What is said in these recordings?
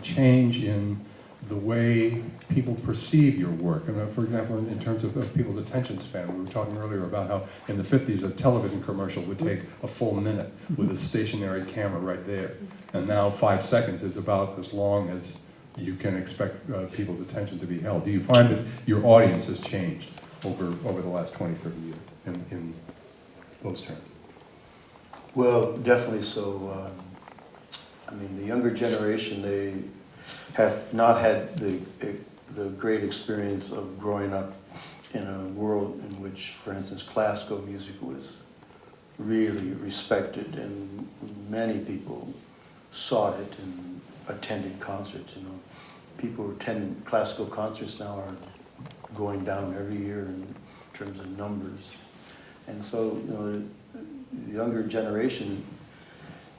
change in the way people perceive your work. And for example, in terms of people's attention span, we were talking earlier about how in the 50s a television commercial would take a full minute with a stationary camera right there. And now 5 seconds is about as long as you can expect people's attention to be held. Do you find that your audience has changed over the last 20, 30 years in those terms? Well, definitely so. I mean, the younger generation, they have not had the great experience of growing up in a world in which, for instance, classical music was really respected, and many people sought it and attended concerts. You know, people who attend classical concerts now are going down every year in terms of numbers, and so you know, the younger generation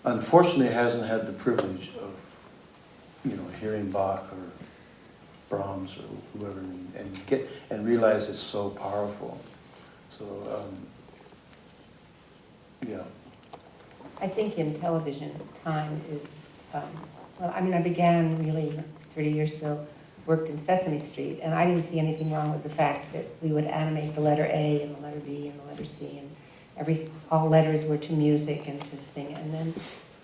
unfortunately hasn't had the privilege of, you know, hearing Bach or Brahms or whoever, and realize it's so powerful. So yeah. I think in television, time is, well, I mean, I began really 30 years ago, worked in Sesame Street, and I didn't see anything wrong with the fact that we would animate the letter A and the letter B and the letter C, and all letters were to music and to the thing. And then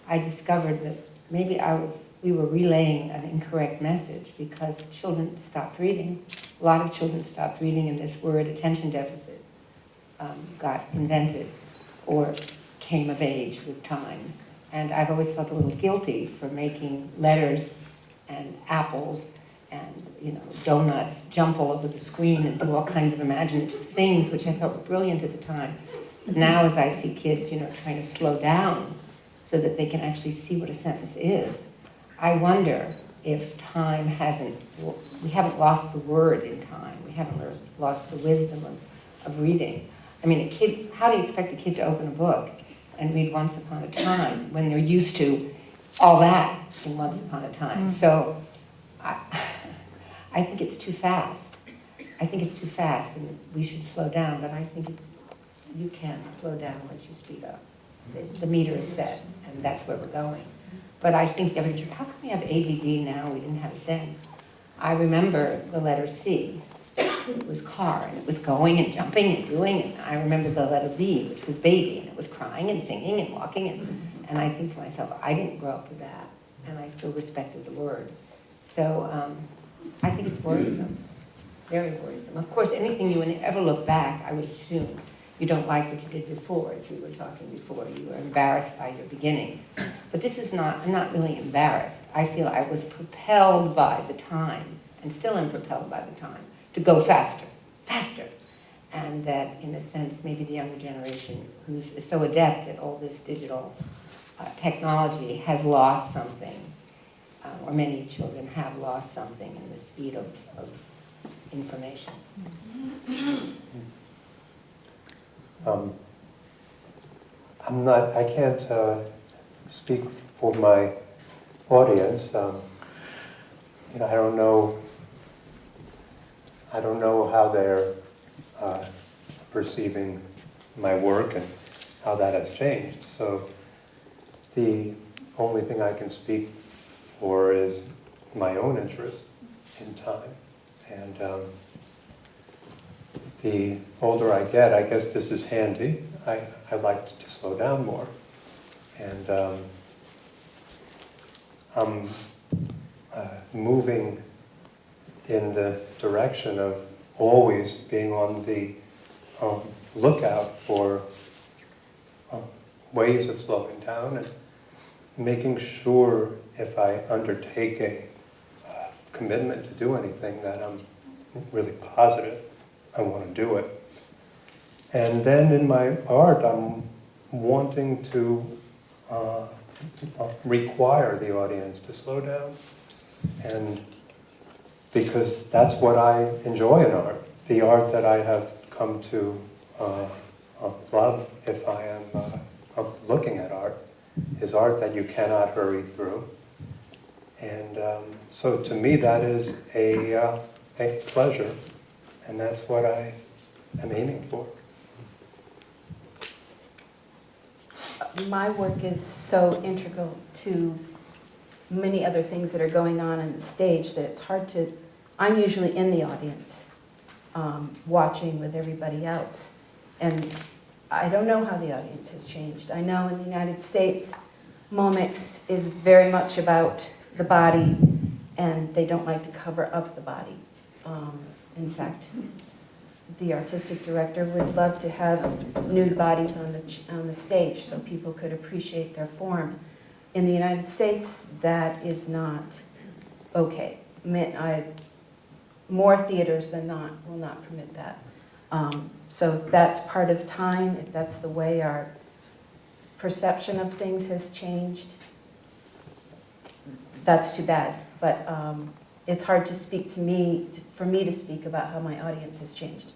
I discovered that maybe we were relaying an incorrect message because children stopped reading. A lot of children stopped reading, and this word attention deficit got invented or came of age with time. And I've always felt a little guilty for making letters and apples and, you know, donuts jump all over the screen and do all kinds of imaginative things, which I thought were brilliant at the time. But now as I see kids, you know, trying to slow down so that they can actually see what a sentence is, I wonder if time we haven't lost the word in time. We haven't lost the wisdom of reading. I mean, how do you expect a kid to open a book and read Once Upon a Time when they're used to all that in Once Upon a Time? So I think it's too fast. I think it's too fast, and we should slow down, but I think you can slow down once you speed up. The meter is set, and that's where we're going. But I think how come we have ADD now? We didn't have it then. I remember the letter C. It was car, and it was going and jumping and doing. And I remember the letter B, which was baby, and it was crying and singing and walking. And I think to myself, I didn't grow up with that, and I still respected the word. So I think it's worrisome, very worrisome. Of course, anything you ever look back, I would assume you don't like what you did before, as we were talking before. You were embarrassed by your beginnings. But this is I'm not really embarrassed. I feel I was propelled by the time, and still am propelled by the time, to go faster, faster. And that, in a sense, maybe the younger generation, who's so adept at all this digital technology, has lost something, or many children have lost something in the speed of information. I can't speak for my audience. You know, I don't know how they're perceiving my work and how that has changed. So the only thing I can speak for is my own interest in time. And the older I get, I guess this is handy. I like to slow down more. And I'm moving in the direction of always being on the lookout for ways of slowing down and making sure if I undertake a commitment to do anything that I'm really positive I want to do it. And then in my art, I'm wanting to require the audience to slow down. And because that's what I enjoy in art. The art that I have come to love, if I am looking at art, is art that you cannot hurry through. And so to me that is a pleasure, and that's what I am aiming for. My work is so integral to many other things that are going on the stage that it's hard to, I'm usually in the audience, watching with everybody else. And I don't know how the audience has changed. I know in the United States, Momix is very much about the body, and they don't like to cover up the body. In fact, the artistic director would love to have nude bodies on the stage so people could appreciate their form. In the United States, that is not okay. More theaters than not will not permit that. So that's part of time, if that's the way our perception of things has changed. That's too bad, but it's hard to speak to me, for me to speak about how my audience has changed,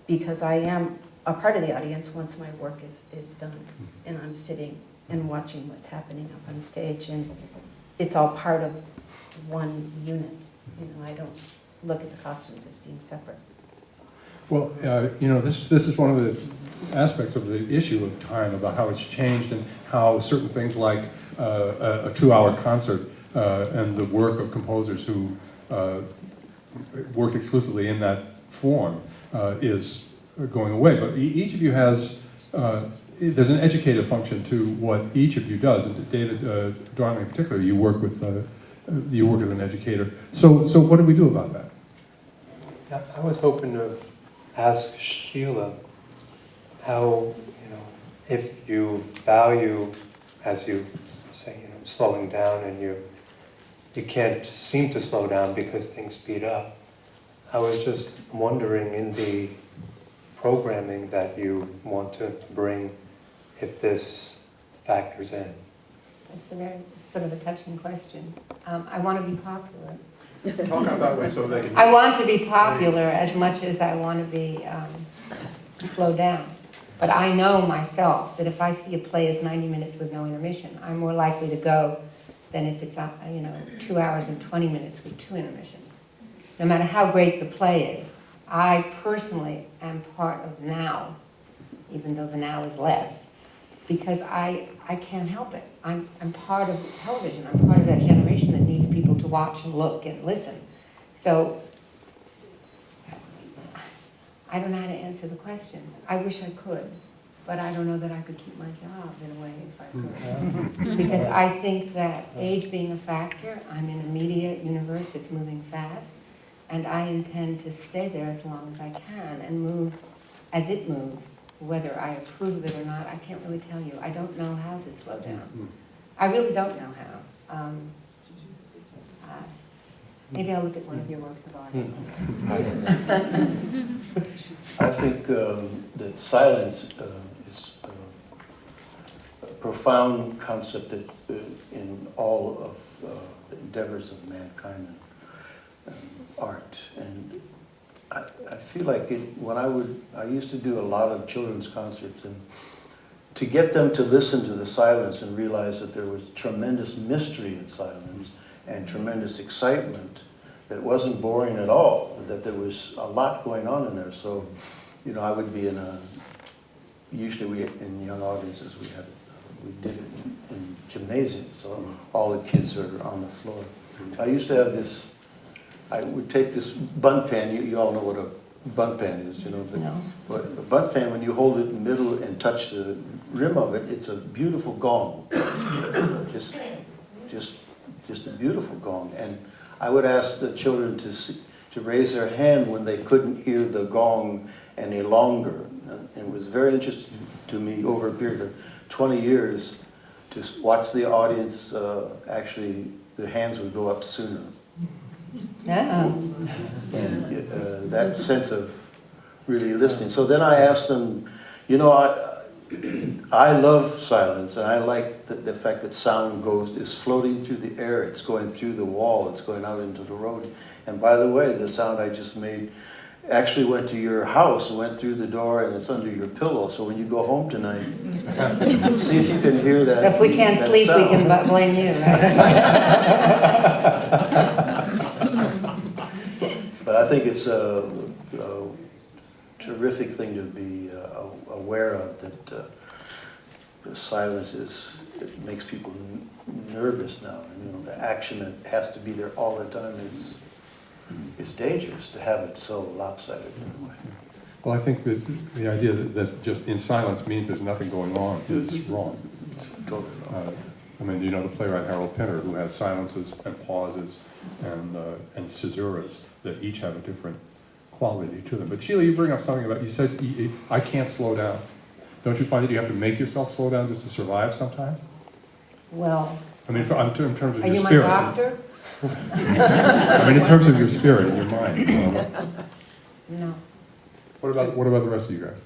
because I am a part of the audience once my work is done, and I'm sitting and watching what's happening up on stage, and it's all part of one unit. You know, I don't look at the costumes as being separate. Well, you know, this is one of the aspects of the issue of time, about how it's changed and how certain things like a 2-hour concert and the work of composers who work exclusively in that form is going away. But each of you has, there's an educative function to what each of you does. And David, Darling in particular, you work as an educator. So what do we do about that? Yeah, I was hoping to ask Sheila how, if you value, as you say, slowing down, and you can't seem to slow down because things speed up. I was just wondering, in the programming that you want to bring, if this factors in. That's a very sort of a touching question. I want to be popular. Talk out that way so they can... I want to be popular as much as I want to be slow down. But I know myself that if I see a play as 90 minutes with no intermission, I'm more likely to go than if it's 2 hours and 20 minutes with 2 intermissions. No matter how great the play is, I personally am part of now, even though the now is less, because I can't help it. I'm part of television. I'm part of that generation that needs people to watch and look and listen. So I don't know how to answer the question. I wish I could, but I don't know that I could keep my job in a way if I could. Because I think that age being a factor, I'm in a media universe that's moving fast, and I intend to stay there as long as I can and move as it moves. Whether I approve of it or not, I can't really tell you. I don't know how to slow down. I really don't know how. Maybe I'll look at one of your works of art. I think that silence is a profound concept that's in all of the endeavors of mankind and art. And I feel like when I used to do a lot of children's concerts, and to get them to listen to the silence and realize that there was tremendous mystery in silence and tremendous excitement, that it wasn't boring at all, that there was a lot going on in there. So, I would be usually in young audiences, we did it in gymnasiums, so all the kids are on the floor. I used to have this, I would take this bun pan, you all know what a bun pan is, No. But a bun pan, when you hold it in the middle and touch the rim of it, it's a beautiful gong. Just a beautiful gong. And I would ask the children to raise their hand when they couldn't hear the gong any longer. And it was very interesting to me over a period of 20 years to watch the audience, actually, the hands would go up sooner. And that sense of really listening. So then I asked them, I love silence, and I like the fact that sound is floating through the air, it's going through the wall, it's going out into the road. And by the way, the sound I just made actually went to your house, went through the door, and it's under your pillow. So when you go home tonight, see if you can hear that. If we can't sleep, sound. we can blame you, right? But I think it's a terrific thing to be aware of, that the silence it makes people nervous now. And, you know, the action that has to be there all the time is dangerous to have it so lopsided in a way. Well, I think that the idea that just in silence means there's nothing going on is wrong. Totally wrong. I mean, you know, the playwright Harold Pinter, who has silences and pauses and caesuras that each have a different quality to them. But Sheila, you bring up something about, you said, I can't slow down. Don't you find that you have to make yourself slow down just to survive sometimes? Well, I mean, in terms of are your you my spirit. doctor? I mean, in terms of your spirit and your mind. No. What about the rest of you guys?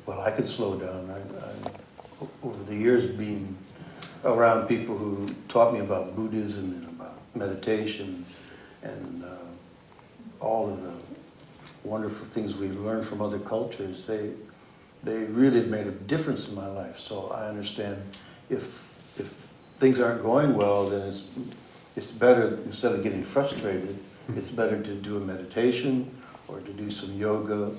Well, I could slow down. Over the years, being around people who taught me about Buddhism and about meditation and all of the wonderful things we learned from other cultures, they really have made a difference in my life. So I understand if things aren't going well, then it's better, instead of getting frustrated, it's better to do a meditation or to do some yoga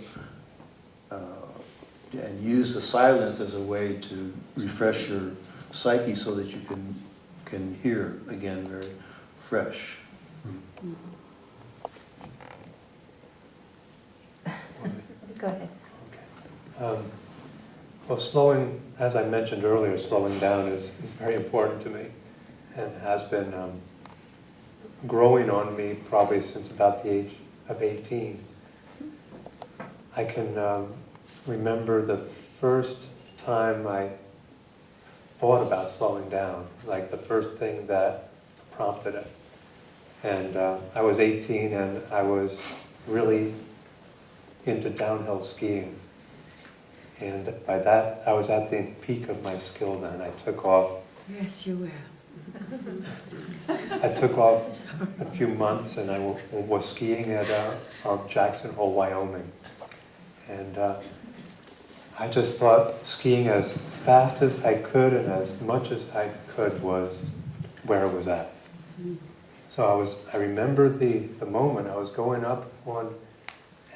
and use the silence as a way to refresh your psyche so that you can hear again very fresh. Go ahead. Well, as I mentioned earlier, slowing down is very important to me and has been growing on me probably since about the age of 18. I can remember the first time I thought about slowing down, like the first thing that prompted it. And I was 18 and I was really into downhill skiing. And by that, I was at the peak of my skill then. I took off. Yes, you will. I took off a few months and I was skiing at Jackson Hole, Wyoming. And I just thought skiing as fast as I could and as much as I could was where I was at. So I remember the moment I was going up on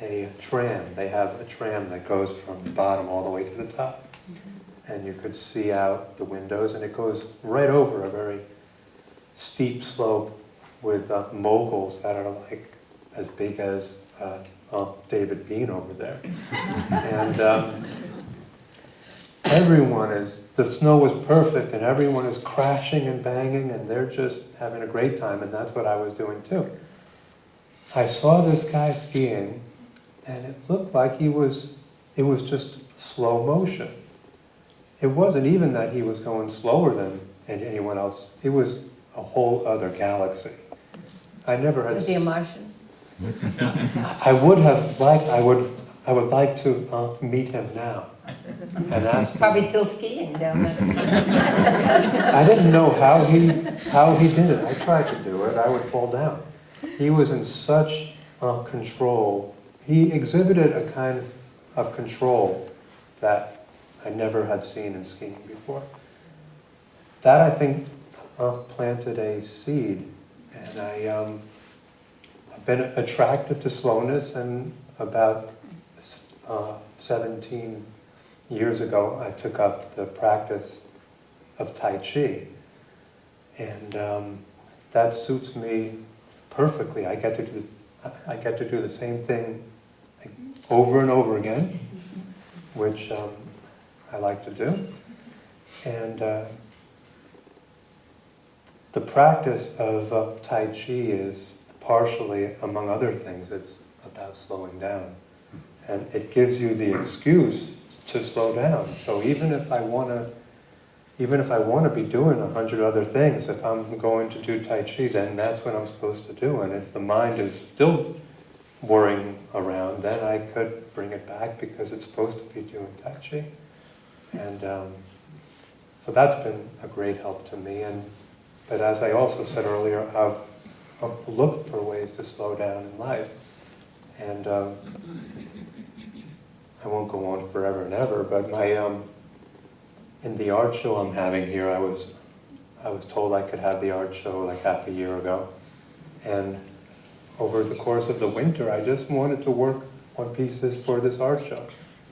a tram. They have a tram that goes from the bottom all the way to the top. And you could see out the windows, and it goes right over a very steep slope with moguls that are like as big as David Bean over there. And the snow was perfect, and everyone is crashing and banging, and they're just having a great time, and that's what I was doing too. I saw this guy skiing, and it looked like it was just slow motion. It wasn't even that he was going slower than anyone else. It was a whole other galaxy. I never had. Was he a Martian? I would like to meet him now and ask him. Probably still skiing down there. I didn't know how he did it. I tried to do it. I would fall down. He was in such control. He exhibited a kind of control that I never had seen in skiing before. That, I think, planted a seed, and I've been attracted to slowness, and about 17 years ago, I took up the practice of Tai Chi, and that suits me perfectly. I get to do the same thing over and over again, which I like to do. And the practice of Tai Chi is partially, among other things, it's about slowing down. And it gives you the excuse to slow down. So even if I want to be doing 100 other things, if I'm going to do Tai Chi, then that's what I'm supposed to do. And if the mind is still worrying around, then I could bring it back because it's supposed to be doing Tai Chi. And so that's been a great help to me. But as I also said earlier, I've looked for ways to slow down in life. And I won't go on forever and ever, but in the art show I'm having here, I was told I could have the art show like half a year ago. And over the course of the winter, I just wanted to work on pieces for this art show.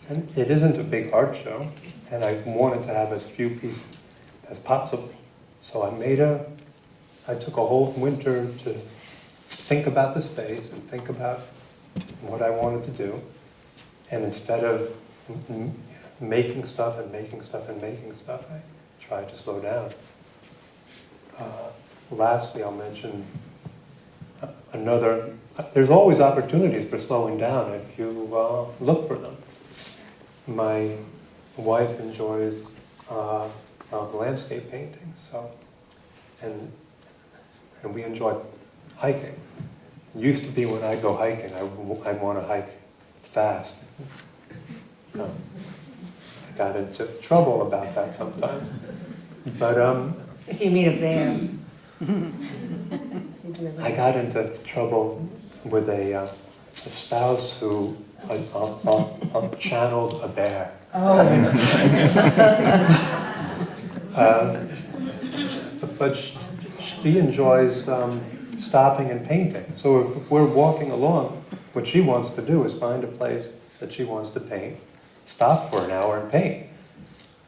And it isn't a big art show, and I wanted to have as few pieces as possible. So I took a whole winter to think about the space and think about what I wanted to do. And instead of making stuff and making stuff and making stuff, I tried to slow down. Lastly, I'll mention there's always opportunities for slowing down if you look for them. My wife enjoys landscape painting, and we enjoy hiking. It used to be when I go hiking, I'd want to hike fast. I got into trouble about that sometimes. But If you meet a bear. I got into trouble with a spouse who channeled a bear. But she enjoys stopping and painting. So if we're walking along, what she wants to do is find a place that she wants to paint, stop for an hour and paint.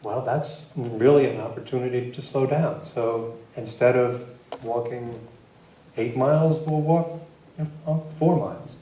Well, that's really an opportunity to slow down. So instead of walking 8 miles, we'll walk 4 miles.